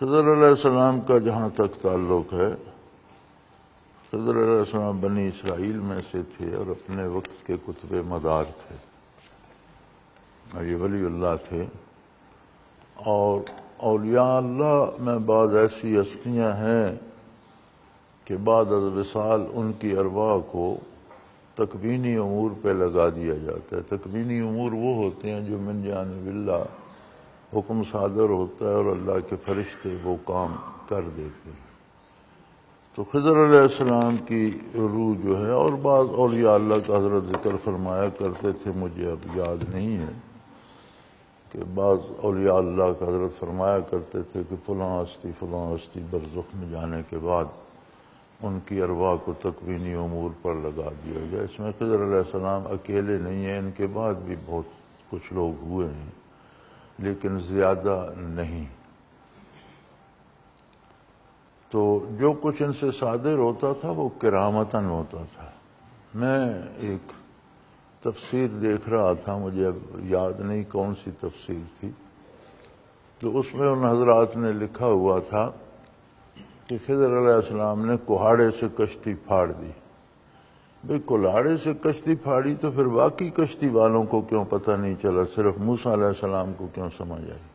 خضر علیہ السلام کا جہاں تک تعلق ہے، خضر علیہ السلام بنی اسرائیل میں سے تھے اور اپنے وقت کے کتب مدار تھے، اور یہ ولی اللہ تھے۔ اور اولیاء اللہ میں بعض ایسی ہستیاں ہیں کہ بعد از وصال ان کی ارواح کو تکوینی امور پہ لگا دیا جاتا ہے۔ تکوینی امور وہ ہوتے ہیں جو من جانب اللہ حکم صادر ہوتا ہے اور اللہ کے فرشتے وہ کام کر دیتے ہیں۔ تو خضر علیہ السلام کی روح جو ہے، اور بعض اولیاء اللہ کا حضرت ذکر فرمایا کرتے تھے، مجھے اب یاد نہیں ہے، کہ بعض اولیاء اللہ کا حضرت فرمایا کرتے تھے کہ فلاں ہستی برزخ میں جانے کے بعد ان کی ارواح کو تکوینی امور پر لگا دیا گیا۔ اس میں خضر علیہ السلام اکیلے نہیں ہیں، ان کے بعد بھی بہت کچھ لوگ ہوئے ہیں، لیکن زیادہ نہیں۔ تو جو کچھ ان سے صادر ہوتا تھا وہ کرامتاً ہوتا تھا۔ میں ایک تفسیر دیکھ رہا تھا، مجھے اب یاد نہیں کون سی تفسیر تھی، تو اس میں ان حضرات نے لکھا ہوا تھا کہ خضر علیہ السلام نے کہاڑے سے کشتی پھاڑ دی۔ بھئی کلاڑے سے کشتی پھاڑی تو پھر باقی کشتی والوں کو کیوں پتہ نہیں چلا، صرف موسیٰ علیہ السلام کو کیوں سمجھ آئی؟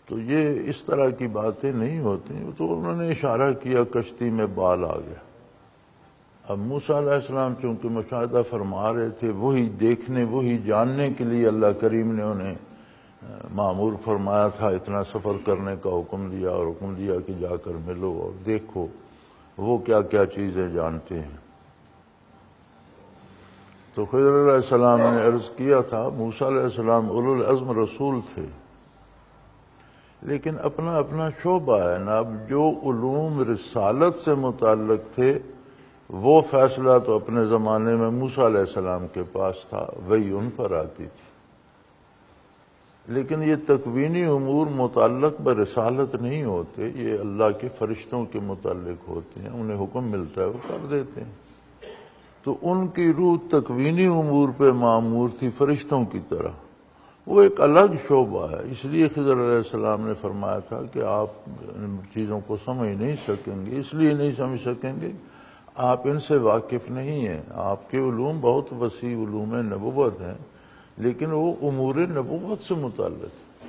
تو یہ اس طرح کی باتیں نہیں ہوتی۔ تو انہوں نے اشارہ کیا کشتی میں بال آ گیا۔ اب موسیٰ علیہ السلام چونکہ مشاہدہ فرما رہے تھے، وہی دیکھنے وہی جاننے کے لیے اللہ کریم نے انہیں مأمور فرمایا تھا، اتنا سفر کرنے کا حکم دیا، اور حکم دیا کہ جا کر ملو اور دیکھو وہ کیا کیا چیزیں جانتے ہیں۔ تو خضر علیہ السلام نے عرض کیا تھا، موسیٰ علیہ السلام اولو العزم رسول تھے، لیکن اپنا اپنا شعبہ ہے نا۔ اب جو علوم رسالت سے متعلق تھے وہ فیصلہ تو اپنے زمانے میں موسیٰ علیہ السلام کے پاس تھا، وہی ان پر آتی تھی، لیکن یہ تکوینی امور متعلق برسالت نہیں ہوتے، یہ اللہ کے فرشتوں کے متعلق ہوتے ہیں، انہیں حکم ملتا ہے وہ کر دیتے ہیں۔ تو ان کی روح تکوینی امور پہ معمور تھی فرشتوں کی طرح، وہ ایک الگ شعبہ ہے۔ اس لیے خضر علیہ السلام نے فرمایا تھا کہ آپ ان چیزوں کو سمجھ نہیں سکیں گے، اس لیے نہیں سمجھ سکیں گے آپ ان سے واقف نہیں ہیں۔ آپ کے علوم بہت وسیع علوم نبوت ہیں، لیکن وہ امور نبوت سے متعلق،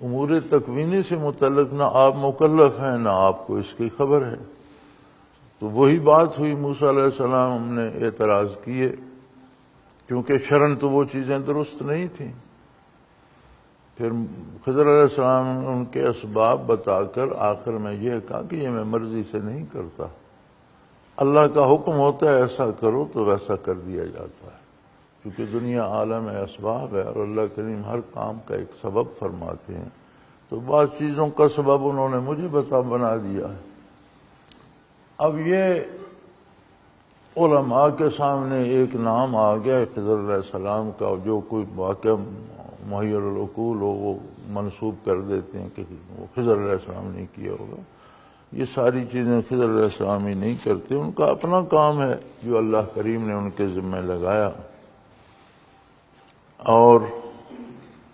امور تکوینی سے متعلق نہ آپ مکلف ہیں نہ آپ کو اس کی خبر ہے۔ تو وہی بات ہوئی، موسیٰ علیہ السلام نے اعتراض کیے، کیونکہ شرعاً تو وہ چیزیں درست نہیں تھیں۔ پھر خضر علیہ السلام نے ان کے اسباب بتا کر آخر میں یہ کہا کہ یہ میں مرضی سے نہیں کرتا، اللہ کا حکم ہوتا ہے ایسا کرو تو ویسا کر دیا جاتا ہے، کیونکہ دنیا عالم اسباب ہے اور اللہ کریم ہر کام کا ایک سبب فرماتے ہیں۔ تو بعض چیزوں کا سبب انہوں نے مجھے بنا دیا ہے۔ اب یہ علماء کے سامنے ایک نام آ گیا خضر علیہ السلام کا، جو کوئی واقعہ محیر العقول ہو وہ منسوب کر دیتے ہیں کہ وہ خضر علیہ السلام نے کیا ہوگا۔ یہ ساری چیزیں خضر علیہ السلام ہی نہیں کرتے، ان کا اپنا کام ہے جو اللہ کریم نے ان کے ذمہ لگایا۔ اور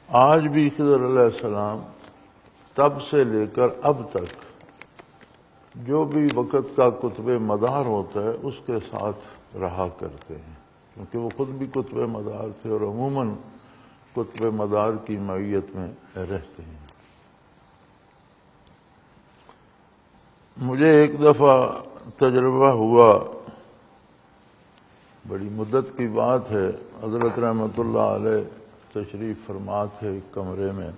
آج بھی خضر علیہ السلام تب سے لے کر اب تک جو بھی وقت کا کتب مدار ہوتا ہے اس کے ساتھ رہا کرتے ہیں، کیونکہ وہ خود بھی کتب مدار تھے اور عموماً کتب مدار کی معیت میں رہتے ہیں۔ مجھے ایک دفعہ تجربہ ہوا، بڑی مدت کی بات ہے، حضرت رحمۃ اللہ علیہ تشریف فرما تھے ایک کمرے میں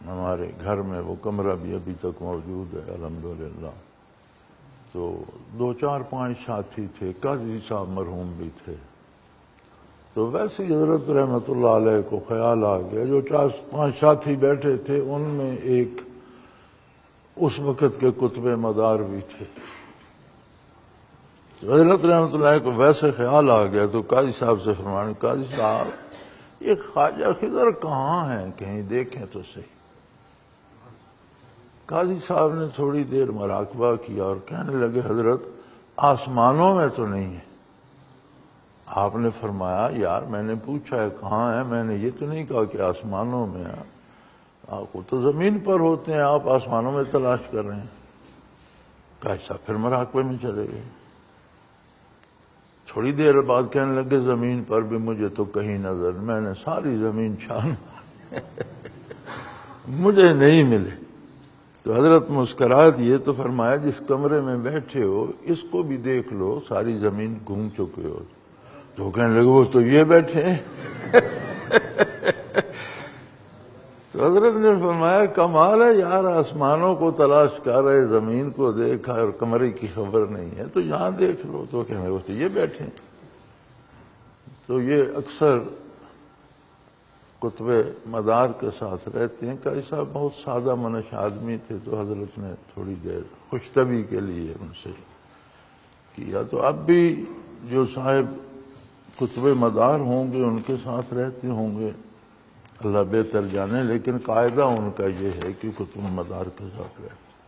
ہمارے گھر میں، وہ کمرہ بھی ابھی تک موجود ہے الحمدللہ۔ تو 2-4-5 ساتھی تھے، قاضی صاحب مرحوم بھی تھے۔ تو ویسے ہی حضرت رحمۃ اللہ علیہ کو خیال آ گیا، جو 4-5 ساتھی بیٹھے تھے ان میں ایک اس وقت کے کتب مدار بھی تھے۔ تو حضرت رحمۃ اللہ کو ویسے خیال آ گیا تو قاضی صاحب سے فرمانے، قاضی صاحب یہ خواجہ خضر کہاں ہیں، کہیں دیکھیں تو صحیح۔ قاضی صاحب نے تھوڑی دیر مراقبہ کیا اور کہنے لگے، حضرت آسمانوں میں تو نہیں ہے، آپ نے فرمایا یار میں نے پوچھا ہے کہاں ہے، میں نے یہ تو نہیں کہا کہ آسمانوں میں ہے، آپ کو تو زمین پر ہوتے ہیں، آپ آسمانوں میں تلاش کر رہے ہیں۔ کیسا؟ پھر مراقبے میں چلے گئے۔ تھوڑی دیر بعد کہنے لگے زمین پر بھی مجھے تو کہیں نظر، میں نے ساری زمین چھان مجھے نہیں ملے۔ تو حضرت مسکرائے دیے تو فرمایا جس کمرے میں بیٹھے ہو اس کو بھی دیکھ لو، ساری زمین گھوم چکے ہو۔ تو کہنے لگے وہ تو یہ بیٹھے ہیں تو حضرت نے فرمایا کمال ہے یار، آسمانوں کو تلاش کر رہے، زمین کو دیکھا اور کمرے کی خبر نہیں ہے، تو یہاں دیکھ لو۔ تو کہنے لگے وہ تو یہ بیٹھے ہیں۔ تو یہ اکثر قطب مدار کے ساتھ رہتے ہیں۔ قاری صاحب بہت سادہ منش آدمی تھے، تو حضرت نے تھوڑی دیر خوش طبعی کے لیے ان سے کیا۔ تو اب بھی جو صاحب قطب مدار ہوں گے ان کے ساتھ رہتے ہوں گے، اللہ بہتر جانے، لیکن قاعدہ ان کا یہ ہے کہ قطب مدار کے ساتھ رہتے۔